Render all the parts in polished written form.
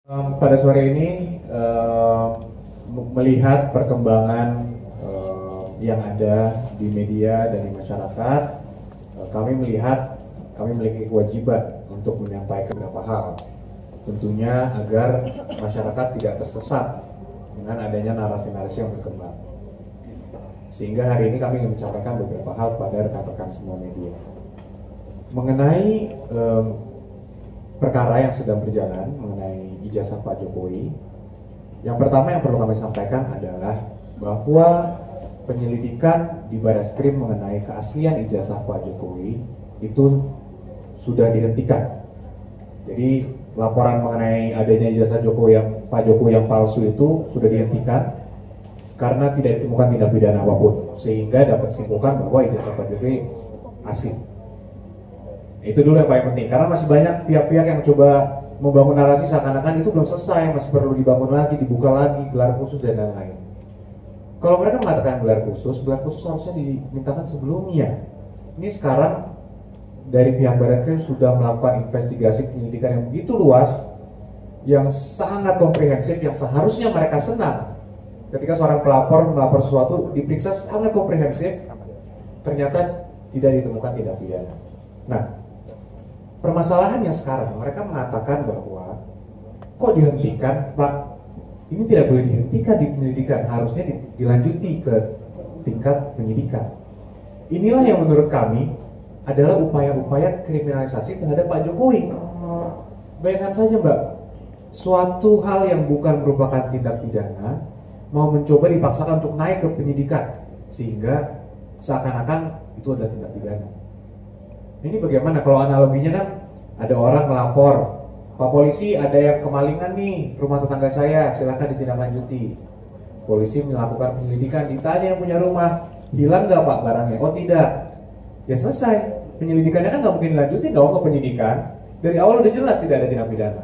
Pada sore ini melihat perkembangan yang ada di media dan di masyarakat, kami melihat kami memiliki kewajiban untuk menyampaikan beberapa hal, tentunya agar masyarakat tidak tersesat dengan adanya narasi-narasi yang berkembang. Sehingga hari ini kami ingin menyampaikan beberapa hal pada rekan-rekan semua media mengenai perkara yang sedang berjalan mengenai ijazah Pak Jokowi. Yang pertama yang perlu kami sampaikan adalah bahwa penyelidikan di Barreskrim mengenai keaslian ijazah Pak Jokowi itu sudah dihentikan. Jadi laporan mengenai adanya ijazah Pak Jokowi yang palsu itu sudah dihentikan karena tidak ditemukan tindak pidana apapun, sehingga dapat disimpulkan bahwa ijazah Pak Jokowi asli. Itu dulu yang paling penting, karena masih banyak pihak-pihak yang coba membangun narasi seakan-akan itu belum selesai, masih perlu dibangun lagi, dibuka lagi, gelar khusus dan lain-lain. Kalau mereka mengatakan gelar khusus harusnya dimintakan sebelumnya. Ini sekarang dari pihak Barreskrim sudah melakukan investigasi penyelidikan yang begitu luas, yang sangat komprehensif, yang seharusnya mereka senang ketika seorang pelapor melapor sesuatu diperiksa sangat komprehensif, ternyata tidak ditemukan tindak pidana. Nah, permasalahannya sekarang mereka mengatakan bahwa kok dihentikan, Pak? Ini tidak boleh dihentikan di penyelidikan, harusnya dilanjuti ke tingkat penyidikan. Inilah yang menurut kami adalah upaya-upaya kriminalisasi terhadap Pak Jokowi. Bayangkan saja, Mbak, suatu hal yang bukan merupakan tindak pidana mau mencoba dipaksakan untuk naik ke penyidikan sehingga seakan-akan itu adalah tindak pidana. Ini bagaimana kalau analoginya kan ada orang melapor, Pak Polisi ada yang kemalingan nih rumah tetangga saya, silakan ditindaklanjuti. Polisi melakukan penyelidikan, ditanya yang punya rumah, hilang nggak Pak barangnya? Oh tidak. Ya selesai, penyelidikannya kan nggak mungkin dilanjutin dong ke penyidikan. Dari awal udah jelas tidak ada tindak pidana.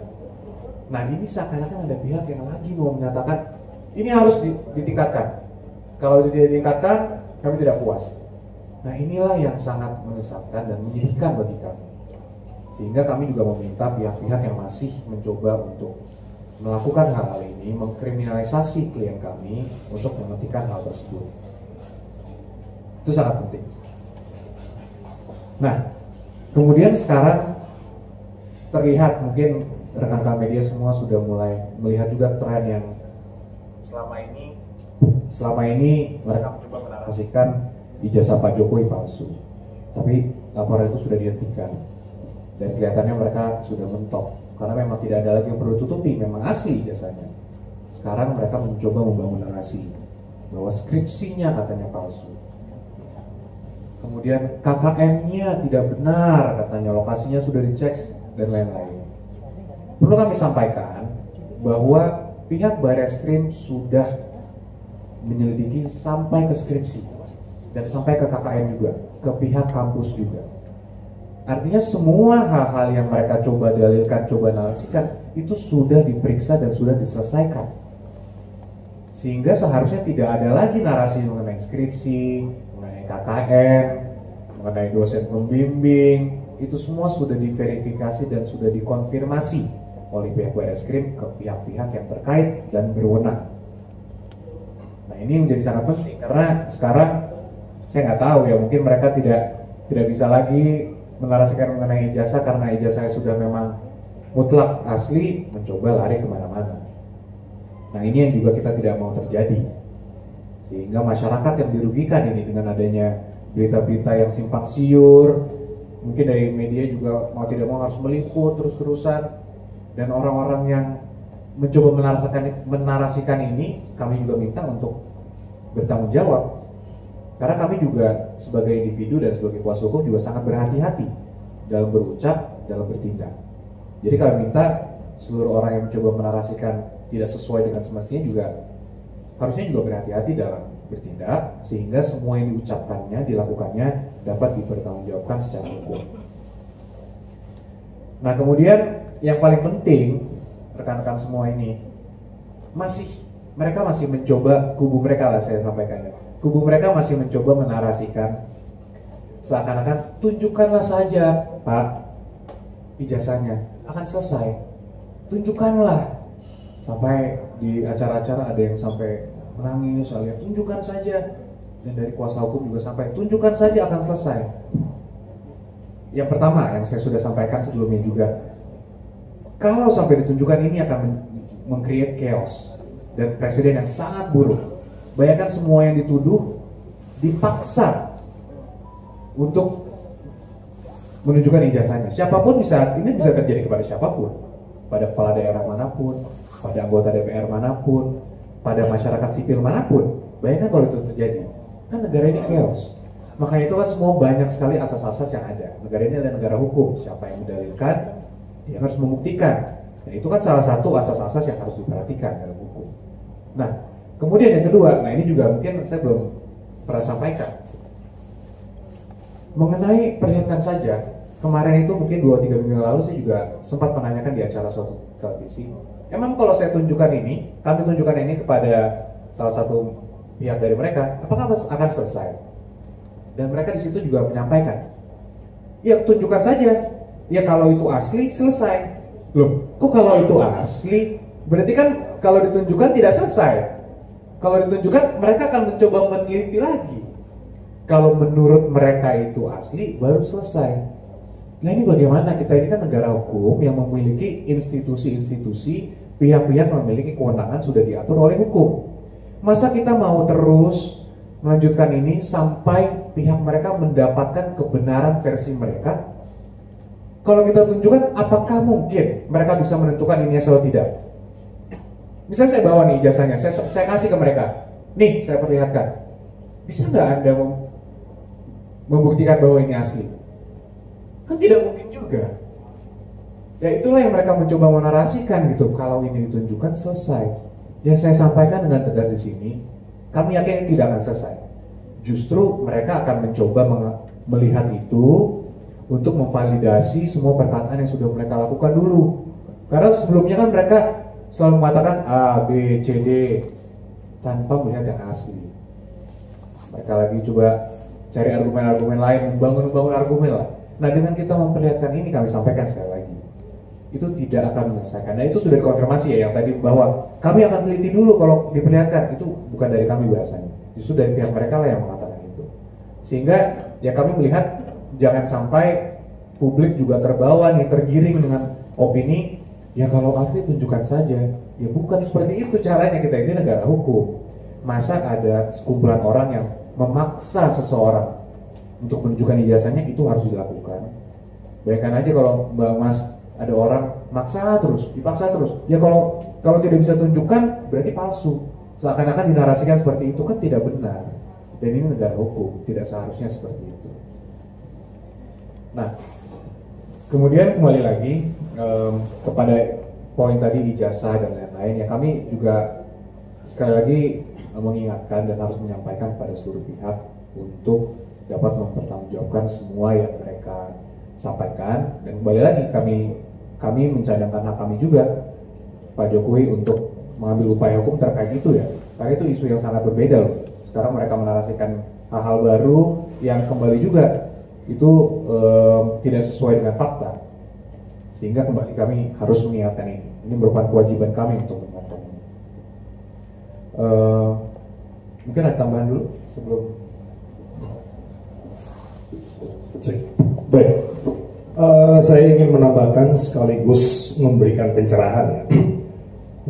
Nah ini seakan-akan ada pihak yang lagi mau menyatakan ini harus ditingkatkan. Kalau tidak ditingkatkan, kami tidak puas. Nah inilah yang sangat menyesatkan dan menyedihkan bagi kami. Sehingga kami juga meminta pihak-pihak yang masih mencoba untuk melakukan hal-hal ini, mengkriminalisasi klien kami untuk menghentikan hal tersebut. Itu sangat penting. Nah, kemudian sekarang terlihat mungkin rekan-rekan media semua sudah mulai melihat juga tren yang selama ini mereka mencoba menarasikan ijazah Pak Jokowi palsu, tapi laporan itu sudah dihentikan dan kelihatannya mereka sudah mentok karena memang tidak ada lagi yang perlu tutupi, memang asli ijazahnya. Sekarang mereka mencoba membangun narasi bahwa skripsinya katanya palsu, kemudian KKN-nya tidak benar katanya, lokasinya sudah dicek dan lain-lain. Perlu kami sampaikan bahwa pihak Barreskrim sudah menyelidiki sampai ke skripsi dan sampai ke KKN juga, ke pihak kampus juga. Artinya semua hal-hal yang mereka coba dalilkan, coba narasikan, itu sudah diperiksa dan sudah diselesaikan. Sehingga seharusnya tidak ada lagi narasi mengenai skripsi, mengenai KKN, mengenai dosen pembimbing. Itu semua sudah diverifikasi dan sudah dikonfirmasi oleh pihak Barreskrim ke pihak-pihak yang terkait dan berwenang. Nah ini menjadi sangat penting karena sekarang saya nggak tahu ya, mungkin mereka tidak bisa lagi menarasikan mengenai ijazah karena ijazah sudah memang mutlak asli, mencoba lari kemana-mana. Nah ini yang juga kita tidak mau terjadi, sehingga masyarakat yang dirugikan ini dengan adanya berita-berita yang simpang siur, mungkin dari media juga mau tidak mau harus meliput terus-terusan, dan orang-orang yang mencoba menarasikan ini kami juga minta untuk bertanggung jawab. Karena kami juga sebagai individu dan sebagai kuasa hukum juga sangat berhati-hati dalam berucap, dalam bertindak. Jadi kami minta seluruh orang yang mencoba menarasikan tidak sesuai dengan semestinya juga harusnya juga berhati-hati dalam bertindak, sehingga semua yang diucapkannya, dilakukannya dapat dipertanggungjawabkan secara hukum. Nah kemudian yang paling penting rekan-rekan semua ini mereka masih mencoba, kubu mereka lah saya sampaikan ya, kubu mereka masih mencoba menarasikan seakan-akan tunjukkanlah saja Pak ijazahnya, akan selesai. Tunjukkanlah Sampai di acara-acara ada yang sampai menangis, alias tunjukkan saja. Dan dari kuasa hukum juga sampai tunjukkan saja akan selesai. Yang pertama yang saya sudah sampaikan sebelumnya juga, kalau sampai ditunjukkan ini akan meng-create chaos dan presiden yang sangat buruk. Bayangkan semua yang dituduh dipaksa untuk menunjukkan ijazahnya. Siapapun ini bisa terjadi kepada siapapun, pada kepala daerah manapun, pada anggota DPR manapun, pada masyarakat sipil manapun. Bayangkan kalau itu terjadi, kan negara ini chaos. Makanya itu kan semua banyak sekali asas-asas yang ada. Negara ini adalah negara hukum. Siapa yang mendalilkan, dia harus membuktikan. Dan itu kan salah satu asas-asas yang harus diperhatikan dalam hukum. Nah, kemudian yang kedua, nah ini juga mungkin saya belum pernah sampaikan. Mengenai perlihatkan saja, kemarin itu mungkin 2-3 minggu lalu saya juga sempat menanyakan di acara suatu televisi. Emang kalau saya tunjukkan ini, kami tunjukkan ini kepada salah satu pihak dari mereka, apakah akan selesai? Dan mereka di situ juga menyampaikan, ya tunjukkan saja. Ya kalau itu asli selesai. Loh, kok kalau itu asli? Berarti kan kalau ditunjukkan tidak selesai. Kalau ditunjukkan mereka akan mencoba meneliti lagi. Kalau menurut mereka itu asli, baru selesai. Nah ini bagaimana? Kita ini kan negara hukum yang memiliki institusi-institusi, pihak-pihak yang memiliki kewenangan sudah diatur oleh hukum. Masa kita mau terus melanjutkan ini sampai pihak mereka mendapatkan kebenaran versi mereka? Kalau kita tunjukkan, apakah mungkin mereka bisa menentukan ini asal tidak? Misalnya saya bawa nih ijazahnya, saya kasih ke mereka. Nih, saya perlihatkan. Bisa nggak Anda membuktikan bahwa ini asli? Kan tidak mungkin juga. Ya itulah yang mereka mencoba menarasikan gitu. Kalau ini ditunjukkan selesai. Yang saya sampaikan dengan tegas di sini, kami yakin ini tidak akan selesai. Justru mereka akan mencoba melihat itu untuk memvalidasi semua perkataan yang sudah mereka lakukan dulu. Karena sebelumnya kan mereka selalu mengatakan A, B, C, D tanpa melihat yang asli. Mereka lagi coba cari argumen-argumen lain, membangun argumen lah. Nah dengan kita memperlihatkan ini, kami sampaikan sekali lagi, itu tidak akan menyelesaikan. Nah itu sudah dikonfirmasi ya yang tadi, bahwa kami akan teliti dulu kalau diperlihatkan. Itu bukan dari kami bahasanya, justru dari pihak mereka lah yang mengatakan itu. Sehingga ya kami melihat jangan sampai publik juga terbawa nih, tergiring dengan opini, ya kalau asli tunjukkan saja. Ya bukan seperti itu caranya, kita ini negara hukum. Masa ada sekumpulan orang yang memaksa seseorang untuk menunjukkan ijazahnya, itu harus dilakukan. Bayangkan aja kalau Mbak Mas, ada orang maksa terus, dipaksa terus. Ya kalau tidak bisa tunjukkan, berarti palsu. Seakan-akan dinarasikan seperti itu, kan tidak benar. Dan ini negara hukum, tidak seharusnya seperti itu. Nah, kemudian kembali lagi kepada poin tadi ijazah dan lain-lain. Ya kami juga sekali lagi mengingatkan dan harus menyampaikan kepada seluruh pihak untuk dapat mempertanggungjawabkan semua yang mereka sampaikan. Dan kembali lagi kami mencadangkan hak kami juga, Pak Jokowi, untuk mengambil upaya hukum terkait itu ya. Karena itu isu yang sangat berbeda loh. Sekarang mereka menarasikan hal-hal baru yang kembali juga itu tidak sesuai dengan fakta. Sehingga kembali kami harus mengingatkan ini. Ini merupakan kewajiban kami untuk mengingatkan ini. Mungkin ada tambahan dulu sebelum. Baik, saya ingin menambahkan sekaligus memberikan pencerahan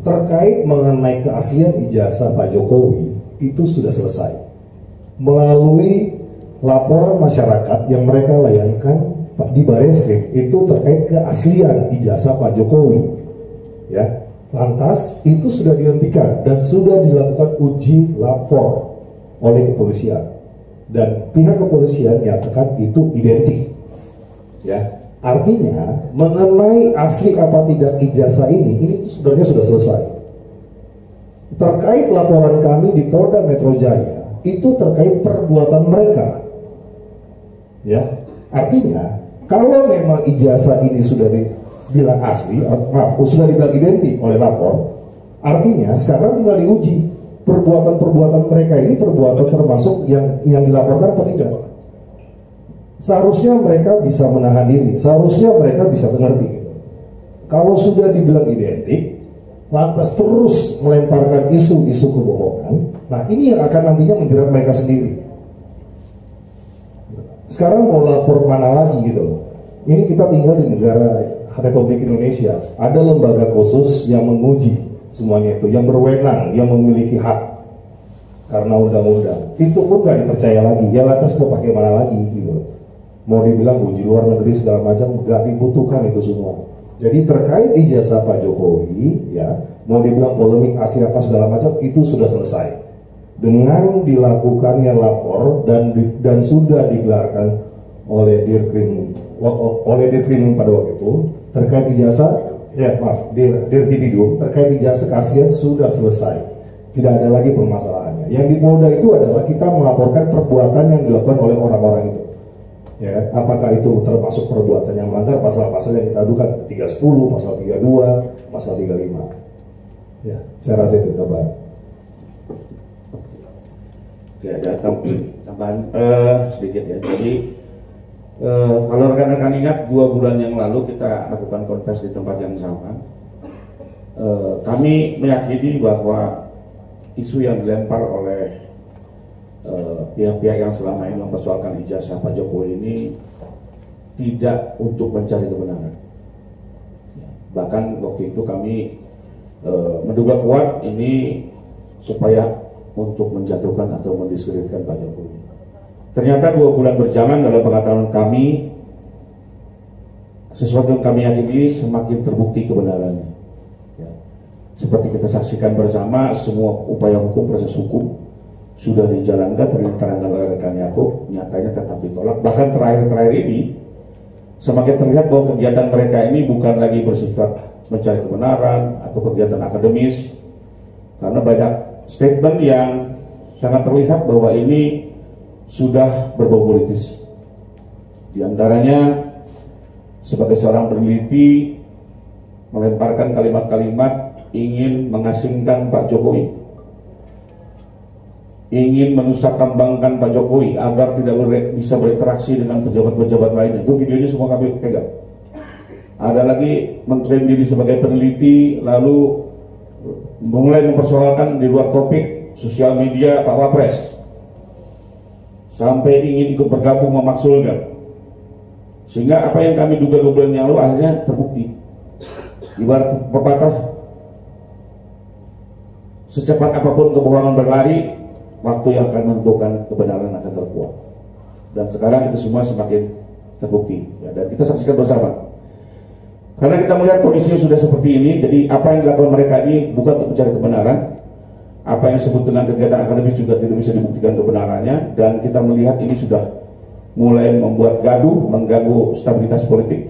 terkait mengenai keaslian ijazah Pak Jokowi. Itu sudah selesai melalui laporan masyarakat yang mereka layangkan di Bareskrim, itu terkait keaslian ijazah Pak Jokowi. Ya, lantas itu sudah dihentikan dan sudah dilakukan uji lapor oleh kepolisian, dan pihak kepolisian menyatakan itu identik. Ya, artinya mengenai asli apa tidak ijazah ini itu sebenarnya sudah selesai. Terkait laporan kami di Polda Metro Jaya, itu terkait perbuatan mereka. Ya, artinya kalau memang ijazah ini sudah dibilang asli, sudah dibilang identik oleh lapor, artinya sekarang tinggal diuji perbuatan-perbuatan mereka ini, perbuatan termasuk yang dilaporkan atau tidak. Seharusnya mereka bisa menahan diri, seharusnya mereka bisa mengerti gitu. Kalau sudah dibilang identik, lantas terus melemparkan isu-isu kebohongan, nah ini yang akan nantinya menjerat mereka sendiri. Sekarang mau lapor mana lagi gitu loh. Ini kita tinggal di negara Republik Indonesia, ada lembaga khusus yang menguji semuanya itu, yang berwenang, yang memiliki hak karena undang-undang. Itu pun gak dipercaya lagi, ya lantas mau pakai mana lagi gitu loh. Mau dibilang uji luar negeri segala macam, gak dibutuhkan itu semua. Jadi terkait ijazah Pak Jokowi, ya mau dibilang polemik asli apa segala macam, itu sudah selesai dengan dilakukannya lapor dan sudah digelarkan oleh Dirkrim pada waktu itu terkait ijazah, ya maaf, Dirtipidum terkait ijazah keaslian sudah selesai, tidak ada lagi permasalahannya. Yang di Polda itu adalah kita melaporkan perbuatan yang dilakukan oleh orang-orang itu. Ya, apakah itu termasuk perbuatan yang melanggar pasal-pasal yang kita adukan, 310, pasal 32, pasal 35. Ya, saya rasa itu tambahan. Ya, ada tambahan sedikit ya. Jadi kalau rekan-rekan ingat 2 bulan yang lalu kita lakukan konfes di tempat yang sama. Kami meyakini bahwa isu yang dilempar oleh pihak-pihak yang selama ini mempersoalkan ijazah Pak Jokowi ini tidak untuk mencari kebenaran. Bahkan waktu itu kami menduga kuat ini supaya untuk menjatuhkan atau mendiskreditkan Pak Jokowi. Ternyata 2 bulan berjalan dalam pengetahuan kami, sesuatu yang kami yakini semakin terbukti kebenarannya. Ya. Seperti kita saksikan bersama, semua upaya hukum, proses hukum sudah dijalankan, terangkan oleh rekan Yakub, nyatanya tetap ditolak. Bahkan terakhir-terakhir ini semakin terlihat bahwa kegiatan mereka ini bukan lagi bersifat mencari kebenaran atau kegiatan akademis, karena banyak statement yang sangat terlihat bahwa ini sudah berbau politis. Di antaranya sebagai seorang peneliti melemparkan kalimat-kalimat ingin mengasingkan Pak Jokowi, ingin menusukambangkan Pak Jokowi agar tidak bisa berinteraksi dengan pejabat-pejabat lainnya. Itu videonya semua kami pegang. Ada lagi mengklaim diri sebagai peneliti lalu mulai mempersoalkan di luar topik sosial media Pak Wapres, sampai ingin ikut bergabung memaksulkan, sehingga apa yang kami duga 2 bulan yang lalu akhirnya terbukti. Ibarat pepatah, secepat apapun kebohongan berlari, waktu yang akan menentukan kebenaran akan terkuak. Dan sekarang itu semua semakin terbukti ya, dan kita saksikan bersama. Karena kita melihat kondisinya sudah seperti ini, jadi apa yang dilakukan mereka ini bukan untuk mencari kebenaran. Apa yang disebut dengan kegiatan akademis juga tidak bisa dibuktikan kebenarannya, dan kita melihat ini sudah mulai membuat gaduh, mengganggu stabilitas politik.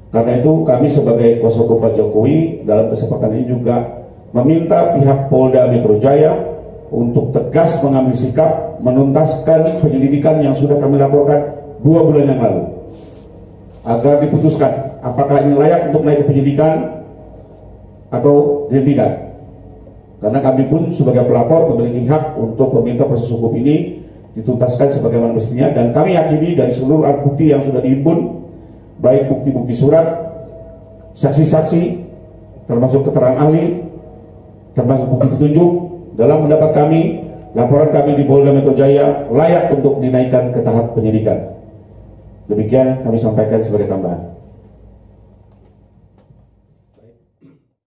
Karena itu kami sebagai kuasa hukum Pak Jokowi dalam kesempatan ini juga meminta pihak Polda Metro Jaya untuk tegas mengambil sikap menuntaskan penyelidikan yang sudah kami laporkan 2 bulan yang lalu, agar diputuskan apakah ini layak untuk naik ke penyidikan atau tidak. Karena kami pun sebagai pelapor memiliki hak untuk meminta proses hukum ini dituntaskan sebagaimana mestinya, dan kami yakini dari seluruh alat bukti yang sudah dihimpun, baik bukti-bukti surat, saksi-saksi, termasuk keterangan ahli, termasuk bukti petunjuk, dalam pendapat kami, laporan kami di Polda Metro Jaya layak untuk dinaikkan ke tahap penyidikan. Demikian kami sampaikan sebagai tambahan.